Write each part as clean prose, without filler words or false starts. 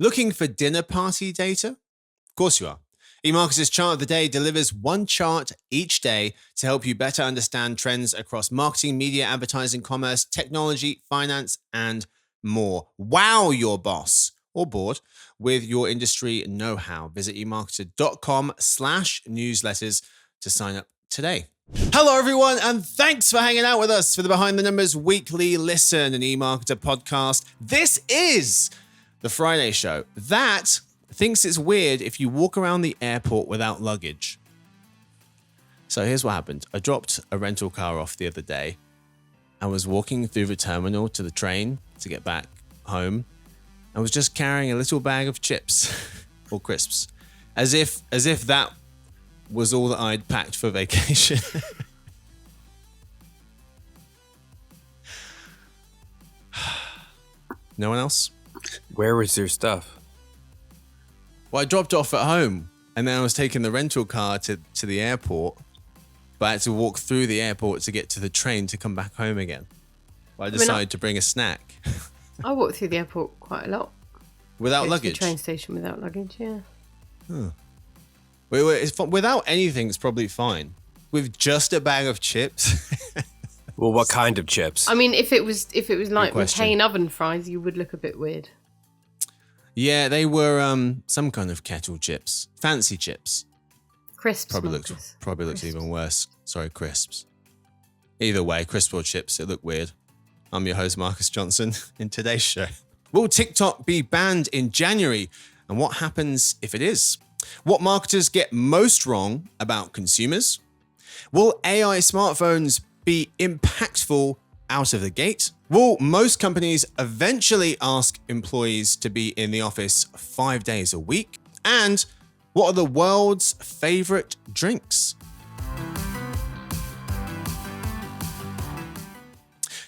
Looking for dinner party data? Of course you are. eMarketer's Chart of the Day delivers one chart each day to help you better understand trends across marketing, media, advertising, commerce, technology, finance, and more. Wow your boss or board with your industry know-how. Visit emarketer.com/newsletters to sign up today. Hello, everyone, and thanks for hanging out with us for the Behind the Numbers Weekly Listen, an eMarketer podcast. This is the Friday show that thinks it's weird if you walk around the airport without luggage. So here's what happened. I dropped a rental car off the other day. I was walking through the terminal to the train to get back home. I was just carrying a little bag of chips or crisps, as if that was all that I'd packed for vacation. No one else? Where was your stuff? Well, I dropped off at home, and then I was taking the rental car to the airport, but I had to walk through the airport to get to the train to come back home again. Well, I decided to bring a snack. I walk through the airport quite a lot. Without luggage? To the train station without luggage, yeah. Huh. Without anything, it's probably fine. With just a bag of chips. Well, what kind of chips? I mean, if it was like McCain oven fries, you would look a bit weird. Yeah, they were some kind of kettle chips, fancy chips. Crisps. Probably looks even worse. Sorry, crisps. Either way, crisps or chips, it looked weird. I'm your host, Marcus Johnson. In today's show, will TikTok be banned in January, and what happens if it is? What marketers get most wrong about consumers? Will AI smartphones be impactful out of the gate? Will most companies eventually ask employees to be in the office 5 days a week? And what are the world's favorite drinks?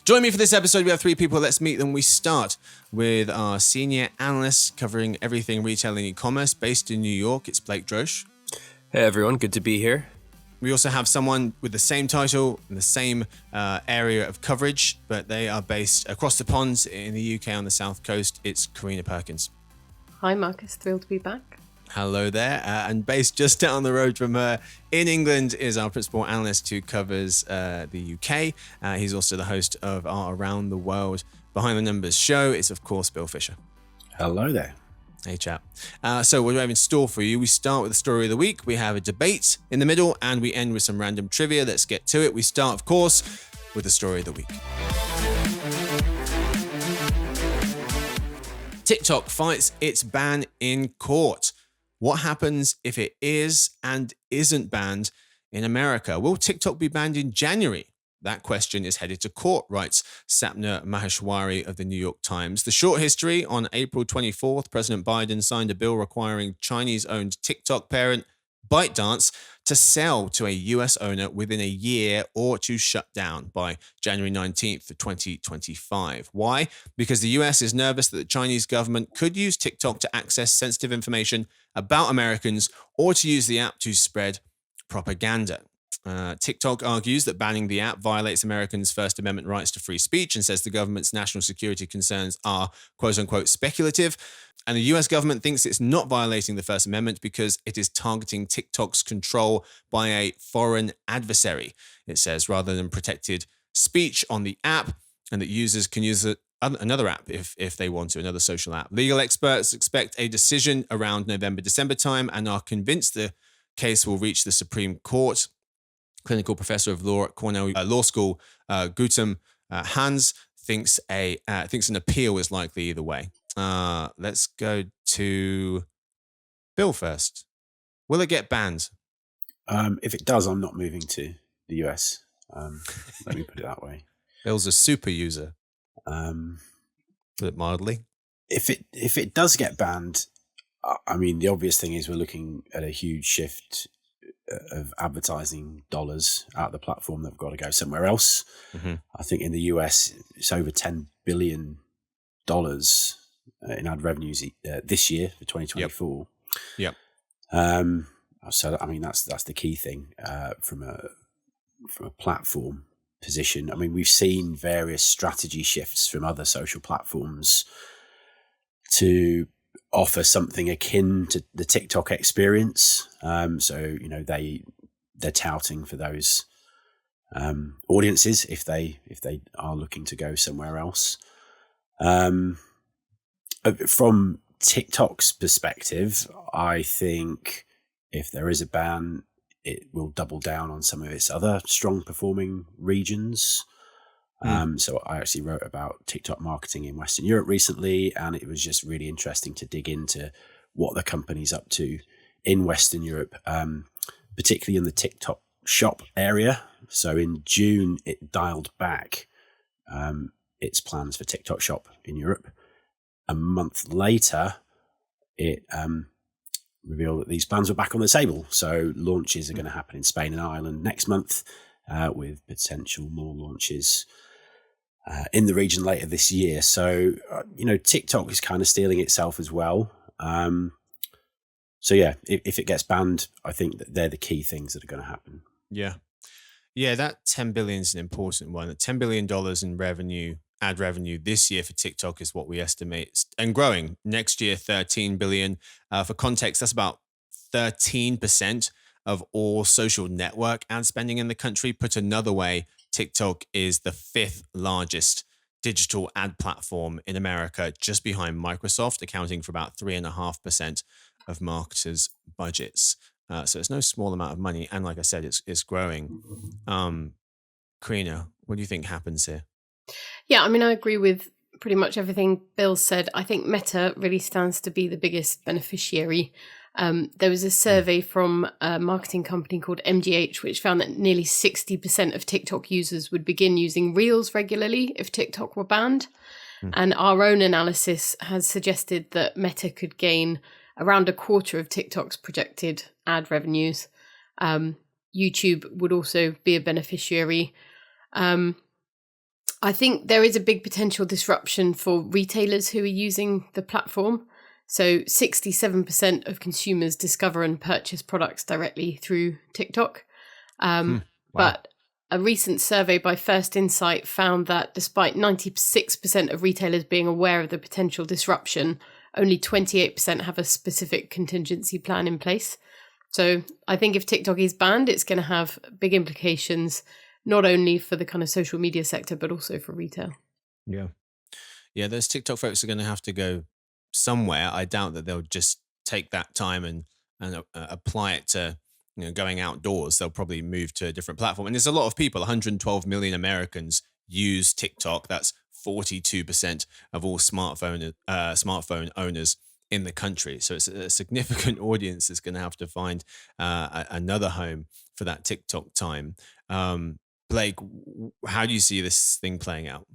Join me for this episode. We have three people. Let's meet them. We start with our senior analyst covering everything retail and e-commerce based in New York. It's Blake Drosh. Hey, everyone. Good to be here. We also have someone with the same title and the same area of coverage, but they are based across the pond in the UK on the South Coast. It's Karina Perkins. Hi, Marcus. Thrilled to be back. Hello there. And based just down the road from her in England is our principal analyst who covers the UK. He's also the host of our Around the World Behind the Numbers show. It's, of course, Bill Fisher. Hello there. Hey, chap. So what do I have in store for you? We start with the story of the week. We have a debate in the middle, and we end with some random trivia. Let's get to it. We start, of course, with the story of the week. TikTok fights its ban in court. What happens if it is and isn't banned in America? Will TikTok be banned in January? That question is headed to court, writes Sapna Maheshwari of the New York Times. The short history: on April 24th, President Biden signed a bill requiring Chinese-owned TikTok parent ByteDance to sell to a US owner within a year or to shut down by January 19th of 2025. Why? Because the US is nervous that the Chinese government could use TikTok to access sensitive information about Americans or to use the app to spread propaganda. TikTok argues that banning the app violates Americans' First Amendment rights to free speech and says the government's national security concerns are, quote unquote, speculative. And the US government thinks it's not violating the First Amendment because it is targeting TikTok's control by a foreign adversary, it says, rather than protected speech on the app, and that users can use another app if they want to, another social app. Legal experts expect a decision around November-December time and are convinced the case will reach the Supreme Court. Clinical professor of law at Cornell Law School, Gautam Hans, thinks an appeal is likely either way. Let's go to Bill first. Will it get banned? If it does, I'm not moving to the US. Let me put it that way. Bill's a super user. Put it mildly. If it does get banned, I mean, the obvious thing is we're looking at a huge shift of advertising dollars out of the platform that have got to go somewhere else. Mm-hmm. I think in the US, it's over $10 billion in ad revenues this year for 2024. Yep. So, I mean, that's the key thing from a platform position. I mean, we've seen various strategy shifts from other social platforms to offer something akin to the TikTok experience. So, they're touting for those audiences if they are looking to go somewhere else. From TikTok's perspective, I think if there is a ban, it will double down on some of its other strong performing regions. So I actually wrote about TikTok marketing in Western Europe recently, and it was just really interesting to dig into what the company's up to in Western Europe, particularly in the TikTok shop area. So in June, it dialed back its plans for TikTok shop in Europe. A month later, it revealed that these plans were back on the table. So launches are going to happen in Spain and Ireland next month, with potential more launches in the region later this year. So, TikTok is kind of stealing itself as well. So yeah, if it gets banned, I think that they're the key things that are going to happen. Yeah. Yeah, that 10 billion is an important one. $10 billion in revenue, ad revenue this year for TikTok is what we estimate, and growing. Next year, 13 billion. For context, that's about 13% of all social network ad spending in the country. Put another way, TikTok is the 5th largest digital ad platform in America, just behind Microsoft, accounting for about 3.5% of marketers' budgets. So it's no small amount of money. And like I said, it's growing. Karina, what do you think happens here? Yeah, I mean, I agree with pretty much everything Bill said. I think Meta really stands to be the biggest beneficiary. There was a survey from a marketing company called MGH, which found that nearly 60% of TikTok users would begin using Reels regularly if TikTok were banned. And our own analysis has suggested that Meta could gain around a quarter of TikTok's projected ad revenues. YouTube would also be a beneficiary. I think there is a big potential disruption for retailers who are using the platform. So 67% of consumers discover and purchase products directly through TikTok. Wow. But a recent survey by First Insight found that despite 96% of retailers being aware of the potential disruption, only 28% have a specific contingency plan in place. So I think if TikTok is banned, it's going to have big implications, not only for the kind of social media sector, but also for retail. Yeah. Yeah, those TikTok folks are going to have to go somewhere. I doubt that they'll just take that time and apply it to going outdoors. They'll probably move to a different platform. And there's a lot of people, 112 million Americans use TikTok. That's 42% of all smartphone owners in the country. So it's a significant audience that's going to have to find another home for that TikTok time. Blake, how do you see this thing playing out?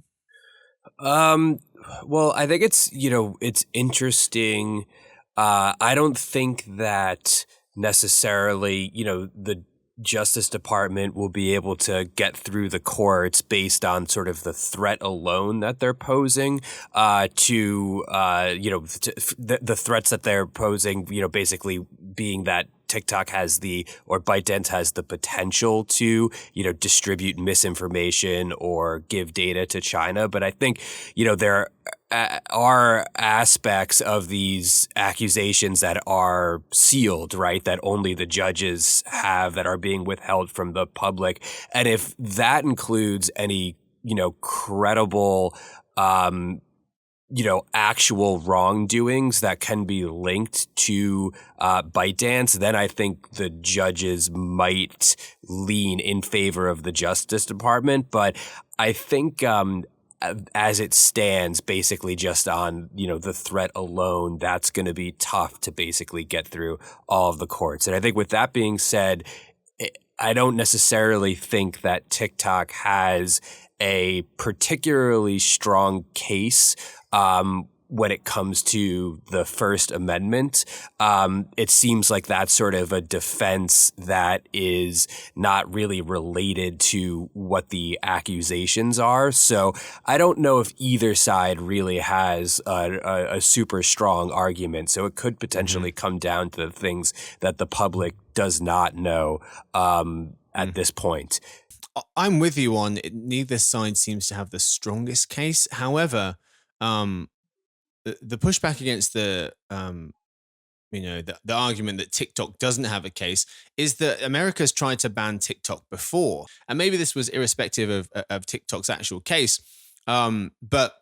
Well, I think it's interesting. I don't think that necessarily, the Justice Department will be able to get through the courts based on sort of the threat alone that they're posing the threats that they're posing, basically being that TikTok or ByteDance has the potential to, distribute misinformation or give data to China. But I think, there are aspects of these accusations that are sealed, right? That only the judges have, that are being withheld from the public. And if that includes any, credible, actual wrongdoings that can be linked to ByteDance, then I think the judges might lean in favor of the Justice Department. But I think as it stands, basically just on, the threat alone, that's going to be tough to basically get through all of the courts. And I think with that being said, I don't necessarily think that TikTok has a particularly strong case when it comes to the First Amendment. It seems like that's sort of a defense that is not really related to what the accusations are. So I don't know if either side really has a super strong argument. So it could potentially come down to the things that the public does not know at this point. I'm with you on it. Neither side seems to have the strongest case. However, the pushback against the argument that TikTok doesn't have a case is that America's tried to ban TikTok before, and maybe this was irrespective of TikTok's actual case, but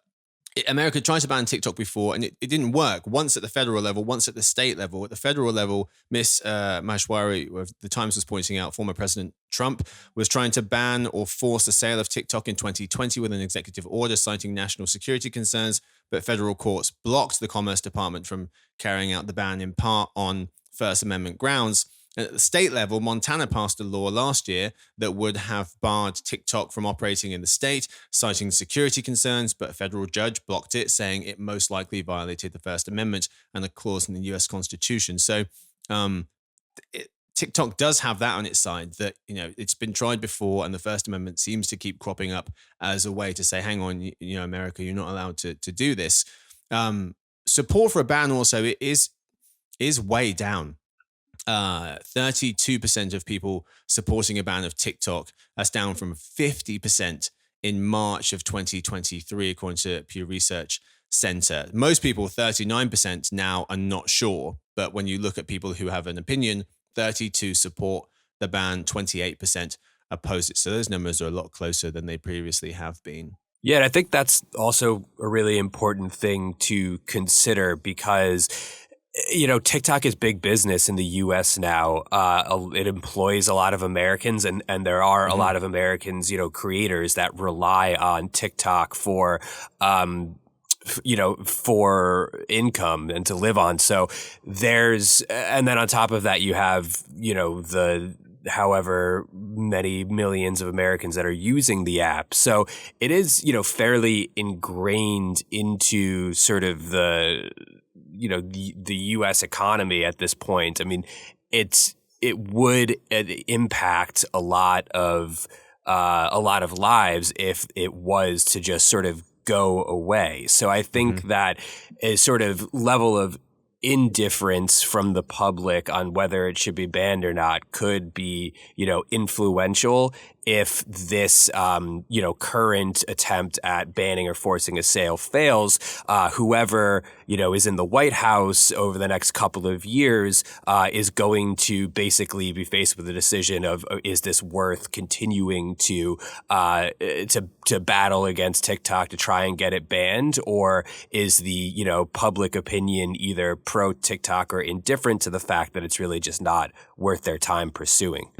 America tried to ban TikTok before, and it didn't work. Once at the federal level, once at the state level. At the federal level, Miss Maheshwari of the Times was pointing out former President Trump was trying to ban or force the sale of TikTok in 2020 with an executive order citing national security concerns, but federal courts blocked the Commerce Department from carrying out the ban in part on First Amendment grounds. At the state level, Montana passed a law last year that would have barred TikTok from operating in the state, citing security concerns, but a federal judge blocked it, saying it most likely violated the First Amendment and a clause in the U.S. Constitution. So TikTok does have that on its side, that it's been tried before, and the First Amendment seems to keep cropping up as a way to say, hang on, America, you're not allowed to do this. Support for a ban also is way down. 32% of people supporting a ban of TikTok. That's down from 50% in March of 2023, according to Pew Research Center. Most people, 39% now, are not sure. But when you look at people who have an opinion, 32% support the ban, 28% oppose it. So those numbers are a lot closer than they previously have been. Yeah, and I think that's also a really important thing to consider because TikTok is big business in the U.S. now. It employs a lot of Americans, and there are a lot of Americans, creators that rely on TikTok for income and to live on. So and then on top of that, you have, the however many millions of Americans that are using the app. So it is, fairly ingrained into sort of the U.S. economy at this point. I mean, it would impact a lot of lives if it was to just sort of go away. So I think that a sort of level of indifference from the public on whether it should be banned or not could be, influential if this, current attempt at banning or forcing a sale fails. Whoever, is in the White House over the next couple of years is going to basically be faced with the decision of, is this worth continuing to battle against TikTok to try and get it banned, or is the, public opinion either pro TikTok or indifferent to the fact that it's really just not worth their time pursuing?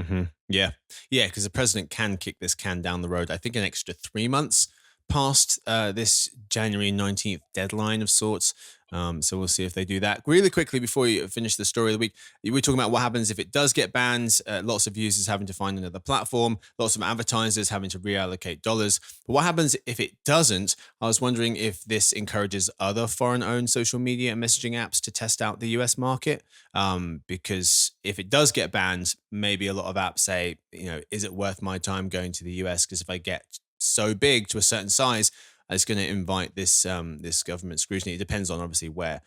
Yeah, because the president can kick this can down the road. I think an extra 3 months past this January 19th deadline of sorts. So we'll see if they do that. Really quickly, before you finish the story of the week, we're talking about what happens if it does get banned. Lots of users having to find another platform, lots of advertisers having to reallocate dollars. But what happens if it doesn't? I was wondering if this encourages other foreign-owned social media and messaging apps to test out the US market. Because if it does get banned, maybe a lot of apps say, is it worth my time going to the US? Because if I get so big to a certain size, it's going to invite this this government scrutiny. It depends on obviously where,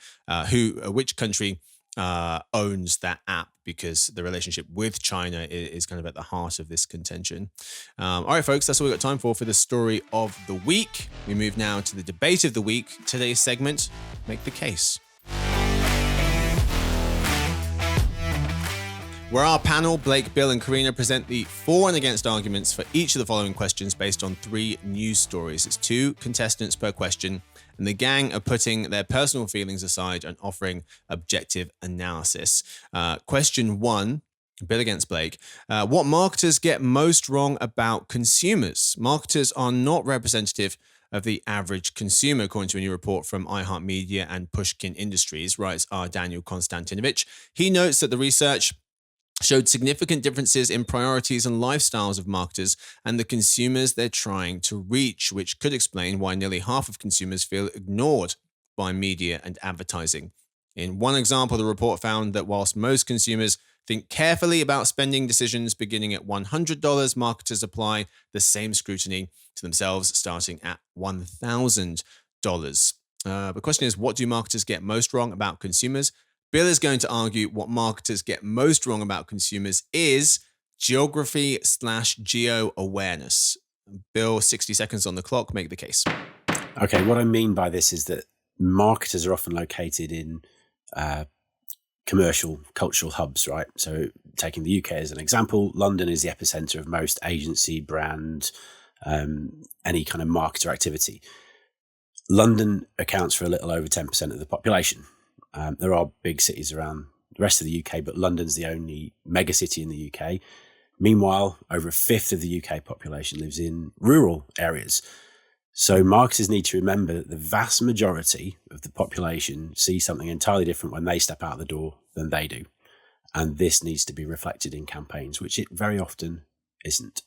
which country owns that app, because the relationship with China is kind of at the heart of this contention. All right, folks, that's all we've got time for the story of the week. We move now to the debate of the week. Today's segment, Make the Case, where our panel, Blake, Bill, and Karina, present the for and against arguments for each of the following questions based on 3 news stories. It's 2 contestants per question, and the gang are putting their personal feelings aside and offering objective analysis. Question 1, Bill against Blake. What marketers get most wrong about consumers? Marketers are not representative of the average consumer, according to a new report from iHeartMedia and Pushkin Industries, writes R. Daniel Konstantinovich. He notes that the research showed significant differences in priorities and lifestyles of marketers and the consumers they're trying to reach, which could explain why nearly half of consumers feel ignored by media and advertising. In one example, the report found that whilst most consumers think carefully about spending decisions beginning at $100, marketers apply the same scrutiny to themselves starting at $1,000. The question is, what do marketers get most wrong about consumers? Bill is going to argue what marketers get most wrong about consumers is geography/geo awareness. Bill, 60 seconds on the clock. Make the case. Okay, what I mean by this is that marketers are often located in commercial, cultural hubs, right? So taking the UK as an example, London is the epicenter of most agency, brand, any kind of marketer activity. London accounts for a little over 10% of the population. There are big cities around the rest of the UK, but London's the only megacity in the UK. Meanwhile, over a fifth of the UK population lives in rural areas. So marketers need to remember that the vast majority of the population see something entirely different when they step out the door than they do. And this needs to be reflected in campaigns, which it very often isn't.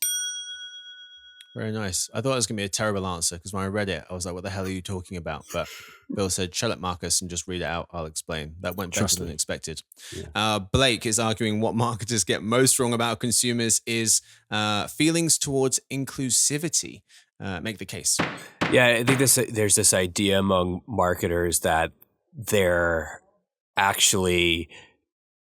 Very nice. I thought it was going to be a terrible answer because when I read it, I was like, what the hell are you talking about? But Bill said, shut up, Marcus, and just read it out. I'll explain. That went better than expected. Yeah. Blake is arguing what marketers get most wrong about consumers is feelings towards inclusivity. Make the case. Yeah, I think there's this idea among marketers that there actually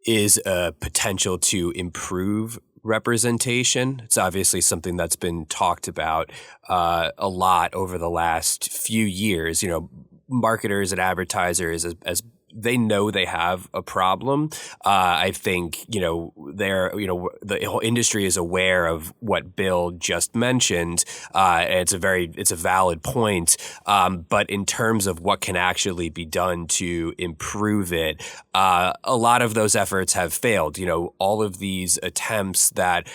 is a potential to improve representation. It's obviously something that's been talked about a lot over the last few years. You know, marketers and advertisers, as they know they have a problem. I think, the whole industry is aware of what Bill just mentioned. And it's a valid point. But in terms of what can actually be done to improve it, a lot of those efforts have failed. You know, all of these attempts that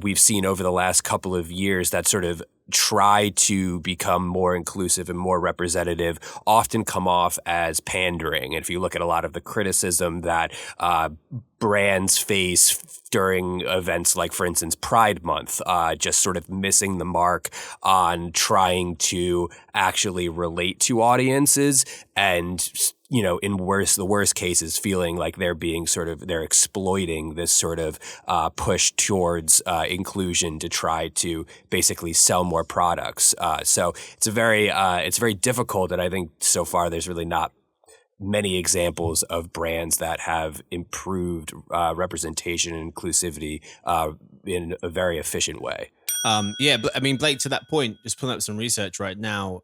we've seen over the last couple of years that sort of try to become more inclusive and more representative often come off as pandering. And if you look at a lot of the criticism that brands face during events like, for instance, Pride Month, just sort of missing the mark on trying to actually relate to audiences and, you know, in the worst cases, feeling like they're exploiting this sort of push towards inclusion to try to basically sell more products. So it's very difficult, and I think so far there's really not many examples of brands that have improved representation and inclusivity in a very efficient way. Yeah, but I mean, Blake, to that point, just pulling up some research right now,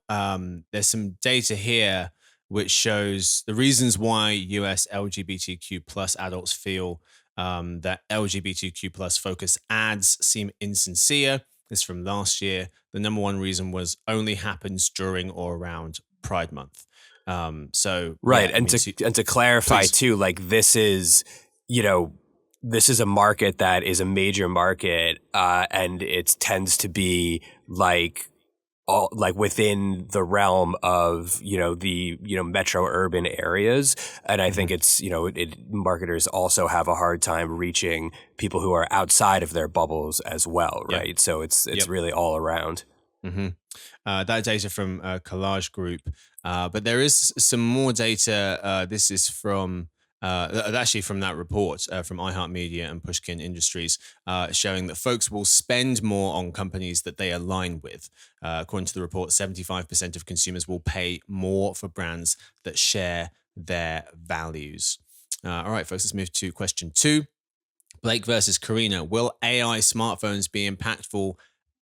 there's some data here which shows the reasons why US LGBTQ plus adults feel that LGBTQ plus focused ads seem insincere. This is from last year. The number one reason was only happens during or around Pride Month. Right. Yeah, and to clarify too, like this is a market that is a major market, and it tends to be like within the realm of, the metro urban areas. And I think it's, marketers also have a hard time reaching people who are outside of their bubbles as well. Right. Yep. So it's really all around. Mm-hmm. That data from Collage Group, but there is some more data. This is from actually from that report from iHeartMedia and Pushkin Industries, showing that folks will spend more on companies that they align with. According to the report, 75% of consumers will pay more for brands that share their values. All right, folks, let's move to question 2. Blake versus Karina. Will AI smartphones be impactful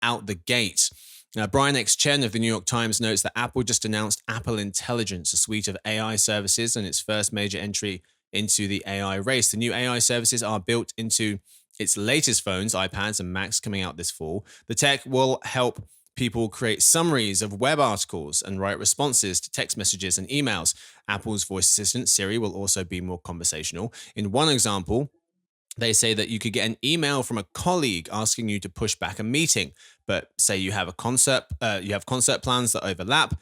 out the gate? Now, Brian X. Chen of the New York Times notes that Apple just announced Apple Intelligence, a suite of AI services, and its first major entry into the AI race. The new AI services are built into its latest phones, iPads and Macs, coming out this fall. The tech will help people create summaries of web articles and write responses to text messages and emails. Apple's voice assistant, Siri, will also be more conversational. In one example, they say that you could get an email from a colleague asking you to push back a meeting, but say you have concert plans that overlap,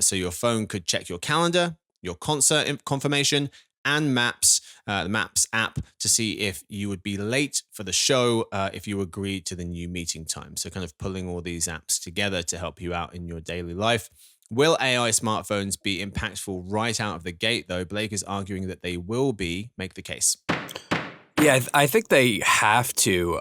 so your phone could check your calendar, your concert confirmation, and Maps, the Maps app, to see if you would be late for the show if you agreed to the new meeting time. So kind of pulling all these apps together to help you out in your daily life. Will AI smartphones be impactful right out of the gate, though? Blake is arguing that they will be. Make the case. Yeah, I think they have to.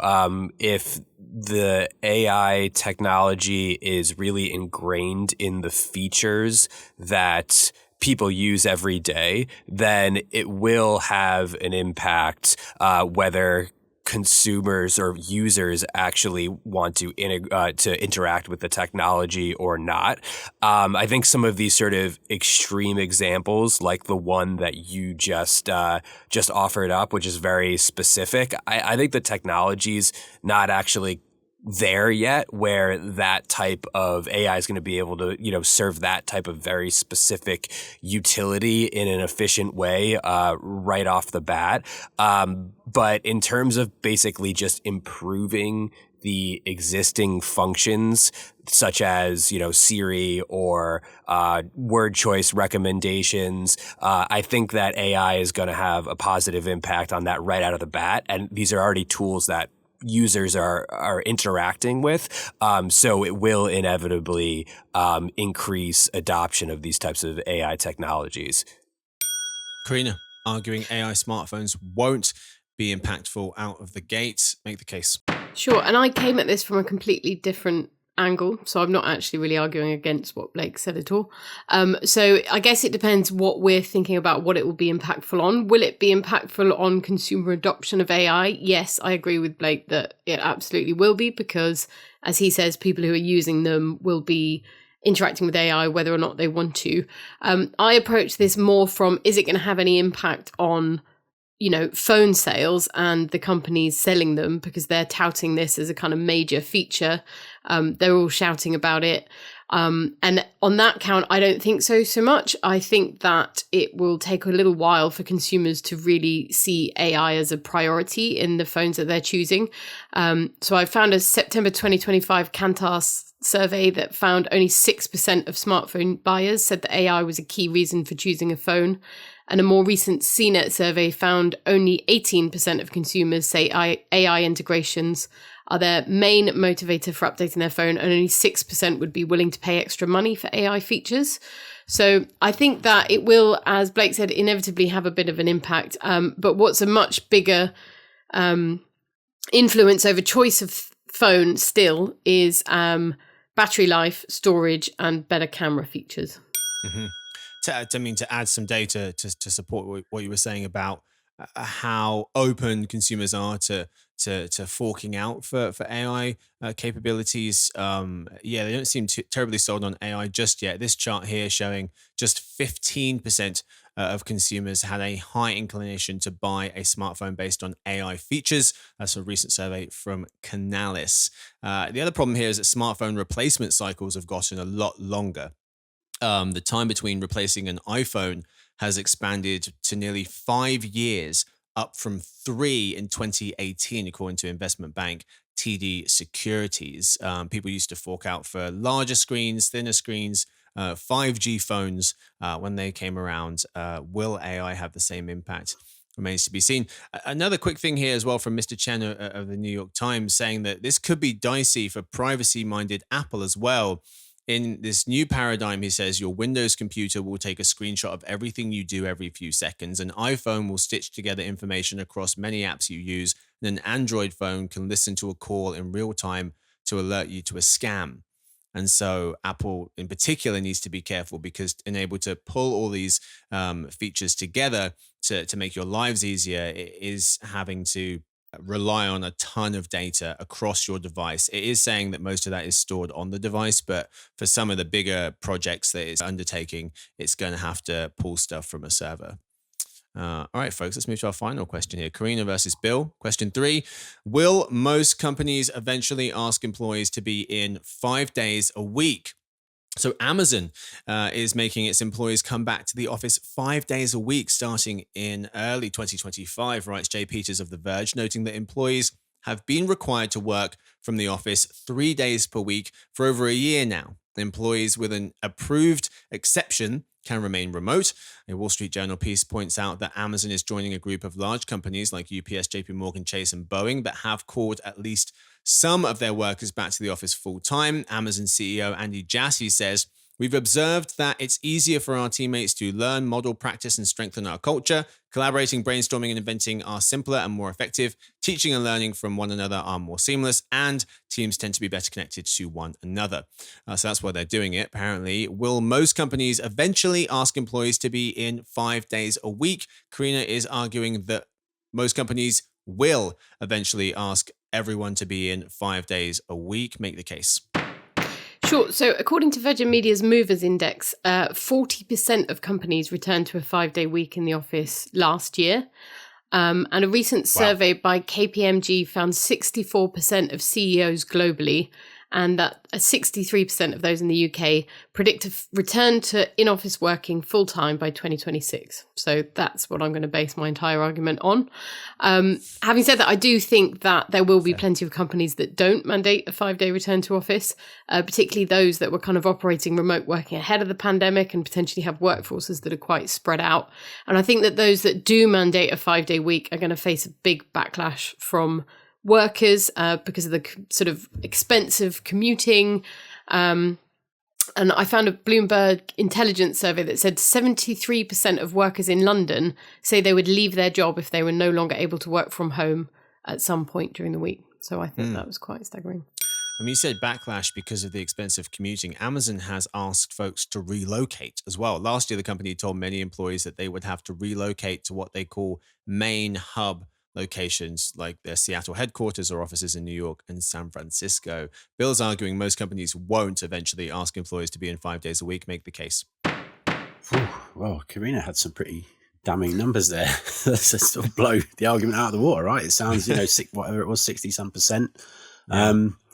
If the AI technology is really ingrained in the features that people use every day, then it will have an impact, whether consumers or users actually want to interact with the technology or not. I think some of these sort of extreme examples, like the one that you just offered up, which is very specific, I think the technology's not actually there yet where that type of AI is going to be able to, serve that type of very specific utility in an efficient way right off the bat. But in terms of basically just improving the existing functions, such as, Siri or word choice recommendations, I think that AI is going to have a positive impact on that right out of the bat. And these are already tools that users are interacting with. So it will inevitably increase adoption of these types of AI technologies. Karina, arguing AI smartphones won't be impactful out of the gate. Make the case. Sure. And I came at this from a completely different angle, so I'm not actually really arguing against what Blake said at all. So I guess it depends what we're thinking about what it will be impactful on. Will it be impactful on consumer adoption of AI? Yes, I agree with Blake that it absolutely will be, because as he says, people who are using them will be interacting with AI whether or not they want to. I approach this more from, is it going to have any impact on phone sales and the companies selling them, because they're touting this as a kind of major feature. They're all shouting about it. And on that count, I don't think so much. I think that it will take a little while for consumers to really see AI as a priority in the phones that they're choosing. So I found a September 2025 Kantar survey that found only 6% of smartphone buyers said that AI was a key reason for choosing a phone. And a more recent CNET survey found only 18% of consumers say AI integrations are their main motivator for updating their phone, and only 6% would be willing to pay extra money for AI features. So I think that it will, as Blake said, inevitably have a bit of an impact. But what's a much bigger influence over choice of phone still is battery life, storage, and better camera features. Mm-hmm. To add some data to support what you were saying about how open consumers are to forking out for AI capabilities. They don't seem terribly sold on AI just yet. This chart here showing just 15% of consumers had a high inclination to buy a smartphone based on AI features. That's a recent survey from Canalys. The other problem here is that smartphone replacement cycles have gotten a lot longer. The time between replacing an iPhone has expanded to nearly 5 years, up from 3 in 2018, according to investment bank TD Securities. People used to fork out for larger screens, thinner screens, 5G phones when they came around. Will AI have the same impact? Remains to be seen. Another quick thing here as well from Mr. Chen of the New York Times, saying that this could be dicey for privacy-minded Apple as well. In this new paradigm, he says, your Windows computer will take a screenshot of everything you do every few seconds. An iPhone will stitch together information across many apps you use. And an Android phone can listen to a call in real time to alert you to a scam. And so Apple in particular needs to be careful, because being able to pull all these features together to make your lives easier is having to rely on a ton of data across your device. It is saying that most of that is stored on the device, but for some of the bigger projects that it's undertaking, it's going to have to pull stuff from a server. All right, folks, let's move to our final question here. Karina versus Bill. Question 3. Will most companies eventually ask employees to be in 5 days a week? So Amazon is making its employees come back to the office 5 days a week starting in early 2025, writes Jay Peters of The Verge, noting that employees have been required to work from the office 3 days per week for over a year now. Employees with an approved exception can remain remote. A Wall Street Journal piece points out that Amazon is joining a group of large companies like UPS, JP Morgan Chase, and Boeing that have called at least some of their workers back to the office full time. Amazon CEO Andy Jassy says, we've observed that it's easier for our teammates to learn, model, practice, and strengthen our culture. Collaborating, brainstorming, and inventing are simpler and more effective. Teaching and learning from one another are more seamless, and teams tend to be better connected to one another. So that's why they're doing it, apparently. Will most companies eventually ask employees to be in 5 days a week? Karina is arguing that most companies will eventually ask everyone to be in 5 days a week? Make the case. Sure. So according to Virgin Media's Movers Index, 40% of companies returned to a 5-day week in the office last year. And a recent survey by KPMG found 64% of CEOs globally, and that 63% of those in the UK predict a return to in-office working full-time by 2026. So that's what I'm going to base my entire argument on. Having said that, I do think that there will be plenty of companies that don't mandate a 5-day return to office, particularly those that were kind of operating remote working ahead of the pandemic and potentially have workforces that are quite spread out. And I think that those that do mandate a 5-day week are going to face a big backlash from workers because of the sort of expensive commuting. And I found a Bloomberg intelligence survey that said 73% of workers in London say they would leave their job if they were no longer able to work from home at some point during the week. So I think that was quite staggering. I mean, you said backlash because of the expensive commuting. Amazon has asked folks to relocate as well. Last year, the company told many employees that they would have to relocate to what they call main hub locations, like their Seattle headquarters or offices in New York and San Francisco. Bill's arguing most companies won't eventually ask employees to be in 5 days a week. Make the case. Well, Karina had some pretty damning numbers there. Let's sort of blow the argument out of the water, right? It sounds, whatever it was, 60-some%.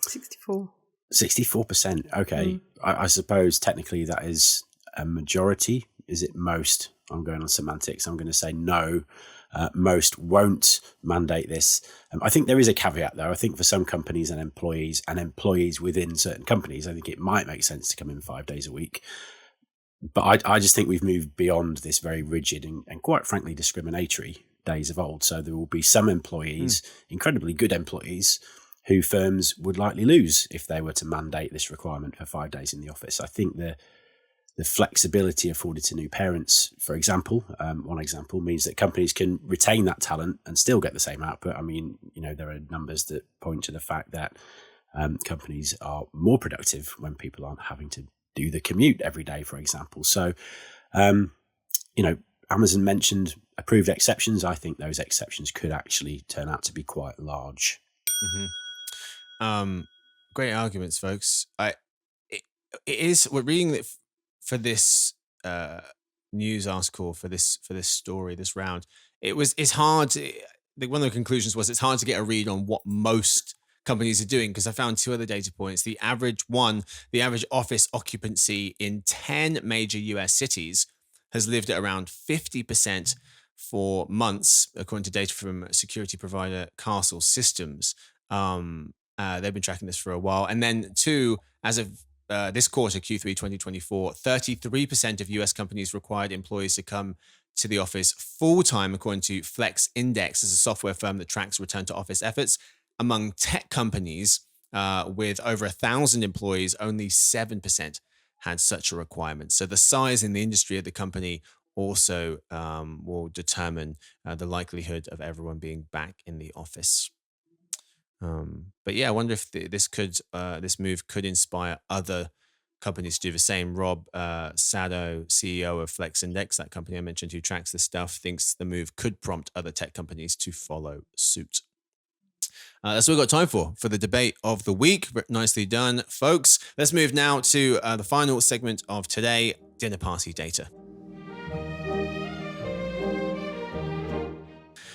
64. 64%. Okay. I suppose technically that is a majority. Is it most? I'm going on semantics. I'm going to say no. Most won't mandate this. I think there is a caveat though. I think for some companies and employees within certain companies, I think it might make sense to come in 5 days a week. But I just think we've moved beyond this very rigid and quite frankly discriminatory days of old. So there will be some employees, incredibly good employees, who firms would likely lose if they were to mandate this requirement for 5 days in the office. I think the flexibility afforded to new parents, for example, one example, means that companies can retain that talent and still get the same output. I mean, there are numbers that point to the fact that companies are more productive when people aren't having to do the commute every day, for example. So, Amazon mentioned approved exceptions. I think those exceptions could actually turn out to be quite large. Great arguments, folks. We're reading that for this news article, for this story, this round. It's hard. One of the conclusions was it's hard to get a read on what most companies are doing, because I found two other data points. The average office occupancy in 10 major US cities has lived at around 50% for months, according to data from security provider Castle Systems. They've been tracking this for a while. And then two, as of this quarter, Q3 2024, 33% of US companies required employees to come to the office full-time, according to Flex Index, as a software firm that tracks return to office efforts. Among tech companies with over 1,000 employees, only 7% had such a requirement. So the size in the industry of the company also will determine the likelihood of everyone being back in the office. But yeah, I wonder if this move could inspire other companies to do the same. Rob Sado, CEO of Flex Index, that company I mentioned who tracks this stuff, thinks the move could prompt other tech companies to follow suit. That's what we've got time for the debate of the week. Nicely done, folks. Let's move now to the final segment of today, dinner party data.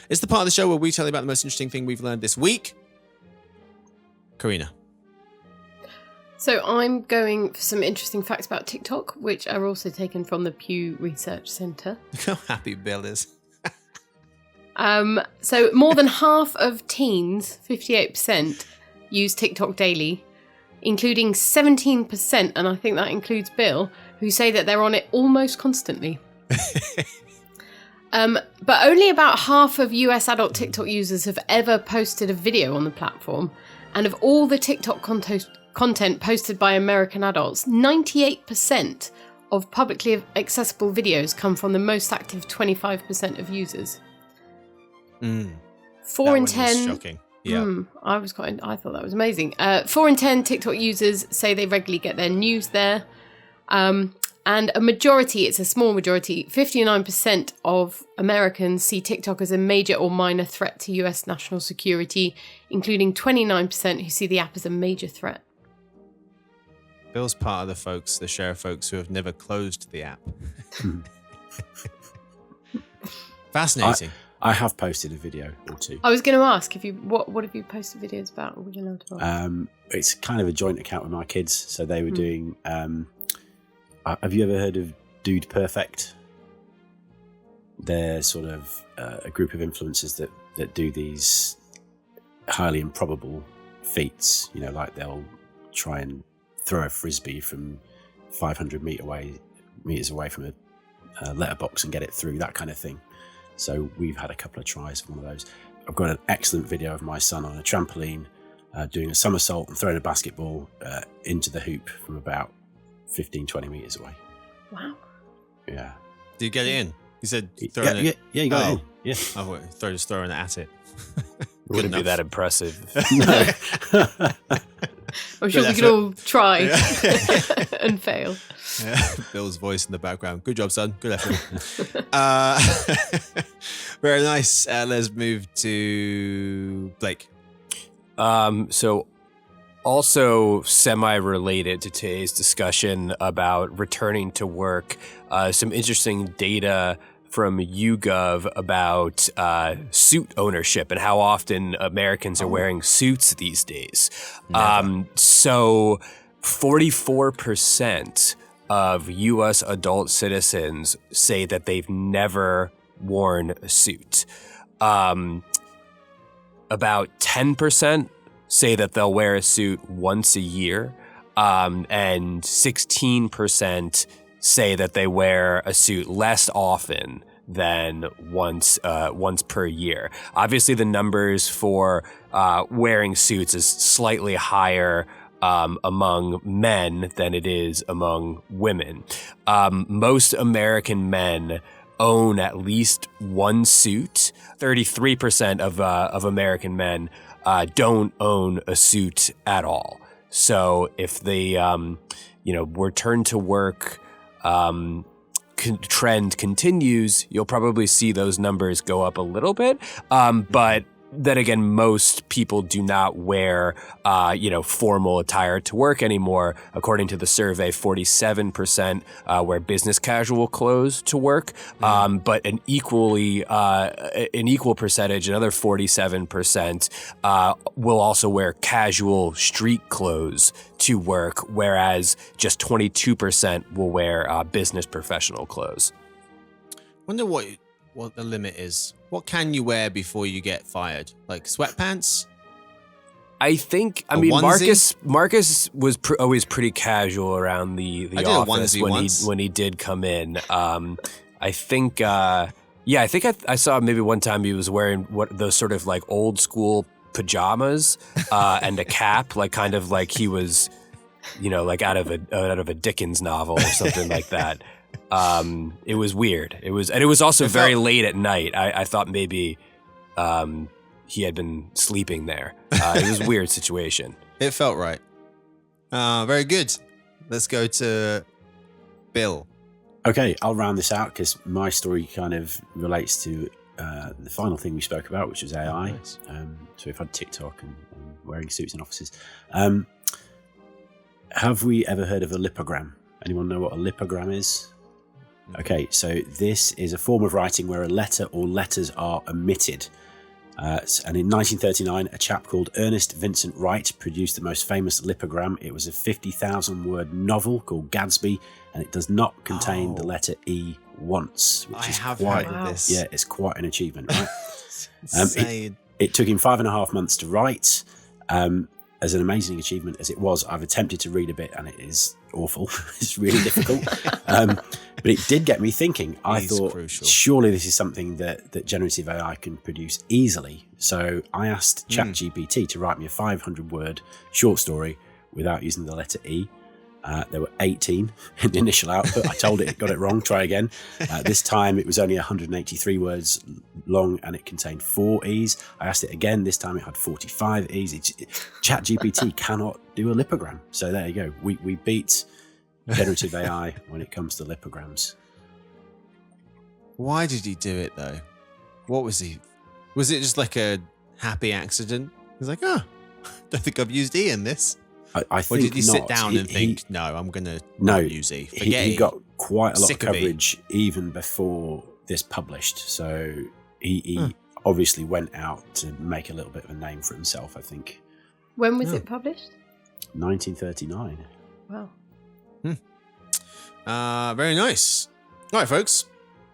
It's the part of the show where we tell you about the most interesting thing we've learned this week. Karina. So I'm going for some interesting facts about TikTok, which are also taken from the Pew Research Center. Look how happy Bill is. So more than half of teens, 58%, use TikTok daily, including 17%, and I think that includes Bill, who say that they're on it almost constantly. But only about half of US adult TikTok users have ever posted a video on the platform. And of all the TikTok content posted by American adults, 98% of publicly accessible videos come from the most active 25% of users. 4 in 10. Shocking. Yeah. I thought that was amazing. 4 in 10 TikTok users say they regularly get their news there. And it's a small majority, 59% of Americans see TikTok as a major or minor threat to US national security, including 29% who see the app as a major threat. Bill's part of the share of folks who have never closed the app. Fascinating. I have posted a video or two. I was going to ask what have you posted videos about? Are we allowed to ask? It's kind of a joint account with my kids. So they were doing. Have you ever heard of Dude Perfect? They're sort of a group of influencers that do these highly improbable feats. You know, like they'll try and throw a frisbee from 500 meters away from a letterbox and get it through, that kind of thing. So we've had a couple of tries of one of those. I've got an excellent video of my son on a trampoline doing a somersault and throwing a basketball into the hoop from about 15, 20 meters away. Wow. Yeah. Did you get it in? You said throwing it. Yeah, you got it in. Yeah. Oh, just throwing it at it. Wouldn't be that impressive. No. I'm sure we could all try and fail. Yeah. Bill's voice in the background. Good job, son. Good effort. Very nice. Let's move to Blake. So also semi-related to today's discussion about returning to work, some interesting data from YouGov about suit ownership and how often Americans are wearing suits these days. So 44% of U.S. adult citizens say that they've never worn a suit. About 10% say that they'll wear a suit once a year, and 16% say that they wear a suit less often than once per year. Obviously, the numbers for wearing suits is slightly higher among men than it is among women. Most American men own at least one suit. 33% of American men don't own a suit at all. So if the return to work trend continues, you'll probably see those numbers go up a little bit. But then again, most people do not wear, formal attire to work anymore. According to the survey, 47% wear business casual clothes to work. But an equal percentage, another 47%, will also wear casual street clothes to work, whereas just 22% will wear business professional clothes. Wonder what the limit is. What can you wear before you get fired? Like sweatpants? Marcus was always pretty casual around the office when he did come in. I saw maybe one time he was wearing those sort of like old school pajamas and a cap, like kind of like he was, like out of a Dickens novel or something like that. It was weird. It was also very late at night. I thought maybe he had been sleeping there. It was a weird situation. It felt right. Very good. Let's go to Bill. Okay, I'll round this out because my story kind of relates to the final thing we spoke about, which was AI. Nice. So we've had TikTok and wearing suits in offices. Have we ever heard of a lipogram? Anyone know what a lipogram is? Okay, so this is a form of writing where a letter or letters are omitted. And in 1939, a chap called Ernest Vincent Wright produced the most famous lipogram. It was a 50,000-word novel called Gadsby, and it does not contain the letter E once, which is heard of this. Yeah, it's quite an achievement, right? Insane. It took him 5.5 months to write. As an amazing achievement as it was, I've attempted to read a bit, and it is awful. It's really difficult. But it did get me thinking. I thought, surely this is something that generative AI can produce easily. So I asked ChatGPT to write me a 500-word short story without using the letter E. There were 18 in the initial output. I told it got it wrong. Try again. This time it was only 183 words long and it contained 4 E's. I asked it again. This time it had 45 E's. ChatGPT cannot do a lipogram. So there you go. We beat generative AI when it comes to lipograms. Why did he do it though? What was he? Was it just like a happy accident? He's like, don't think I've used E in this. I Or think did he sit down and He- think, no, I'm going to No, use E? he, Forget he E. got quite a lot Sick of of E. coverage even before this published. So he obviously went out to make a little bit of a name for himself, I think. When was it published? 1939. Wow. Very nice. All right, folks.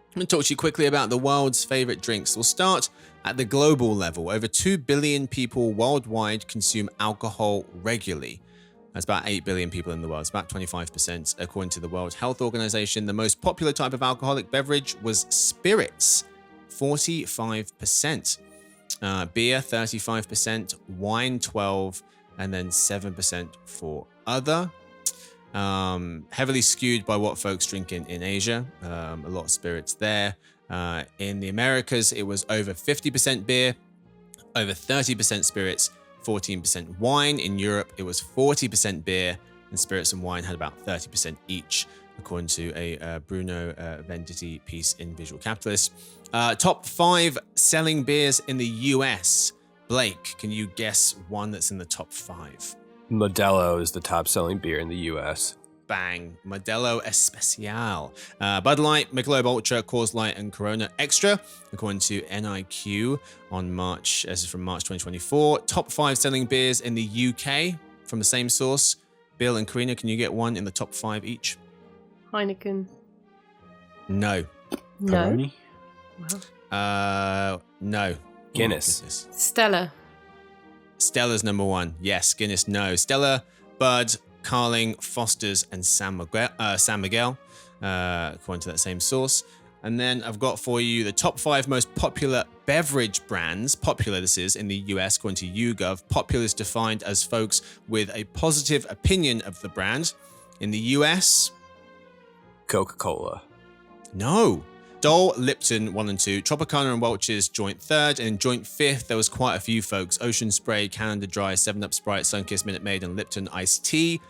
I'm going to talk to you quickly about the world's favorite drinks. We'll start at the global level. Over 2 billion people worldwide consume alcohol regularly. That's about 8 billion people in the world. It's about 25%. According to the World Health Organization, the most popular type of alcoholic beverage was spirits, 45%. Beer, 35%. Wine, 12%. And then 7% for other. Heavily skewed by what folks drink in Asia. A lot of spirits there. In the Americas, it was over 50% beer, over 30% spirits, 14% wine. In Europe, it was 40% beer, and spirits and wine had about 30% each, according to a Bruno Venditti piece in Visual Capitalist. Top 5 selling beers in the US. Blake, can you guess one that's in the top 5? Modelo is the top selling beer in the U.S. Bang. Modelo Especial. Bud Light, Michelob Ultra, Coors Light, and Corona Extra, according to NIQ on March 2024. Top 5 selling beers in the UK from the same source. Bill and Karina, can you get one in the top 5 each? Heineken. No. No. Peroni? Wow. No. Guinness. Oh, goodness. Stella. Stella's number 1. Yes. Guinness, no. Stella, Bud, Carling, Foster's, and San Miguel, according to that same source. And then I've got for you the top 5 most popular beverage brands. Popular, this is, in the US, according to YouGov. Popular is defined as folks with a positive opinion of the brand. In the US, Coca-Cola. no. Dole, Lipton, 1 and 2. Tropicana and Welch's joint 3rd. And in joint 5th, there was quite a few folks. Ocean Spray, Canada Dry, 7-Up Sprite, Sunkist, Minute Maid, and Lipton Iced Tea.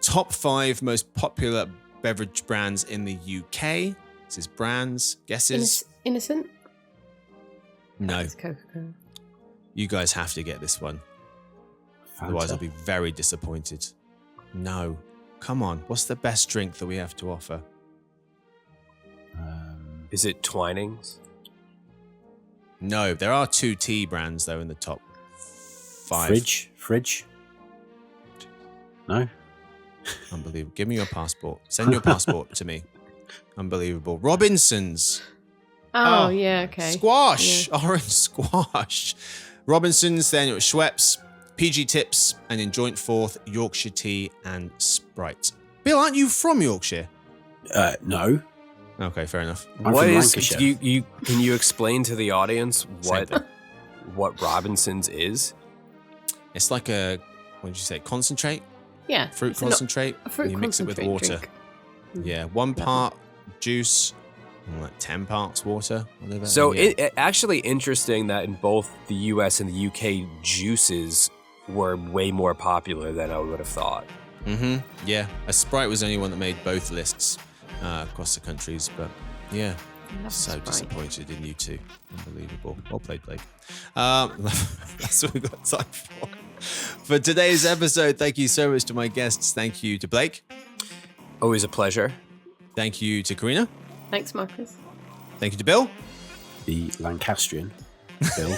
Top 5 most popular beverage brands in the UK. This is brands. Guesses? Innocent? No. It's Coca-Cola. You guys have to get this one. Fanta. Otherwise, I'll be very disappointed. No. Come on. What's the best drink that we have to offer? Is it Twinings? No. There are 2 tea brands, though, in the top 5. Fridge? No? Unbelievable. Give me your passport. Send your passport to me. Unbelievable. Robinsons. Oh, yeah, okay. Squash. Orange squash. Robinsons, then it was Schweppes, PG Tips, and in joint 4th, Yorkshire Tea and Sprite. Bill, aren't you from Yorkshire? No. Okay, fair enough. I'm What from is? Lancashire. Can you explain to the audience Same thing. what Robinsons is? It's like a, what did you say, concentrate? Yeah. Fruit it's not- concentrate? a fruit and you mix it with concentrate water. drink. Yeah, 1 part juice and like 10 parts water. Whatever. So yeah. it actually interesting that in both the U.S. and the U.K. juices were way more popular than I would have thought. Yeah, a Sprite was the only one that made both lists across the countries, but yeah, Love so Sprite. disappointed in you two. Unbelievable. Well played, Blake. That's what we've got time for. For today's episode, thank you so much to my guests. Thank you to Blake. Always a pleasure. Thank you to Karina. Thanks, Marcus. Thank you to Bill. The Lancastrian, Bill.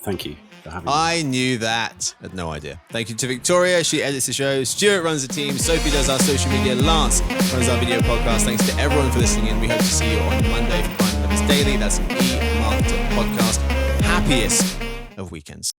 Thank you for having me. I knew that. I had no idea. Thank you to Victoria. She edits the show. Stuart runs the team. Sophie does our social media. Lance runs our video podcast. Thanks to everyone for listening in. We hope to see you on Monday for Prime Numbers Daily. That's an E-Marketer podcast. Happiest of weekends.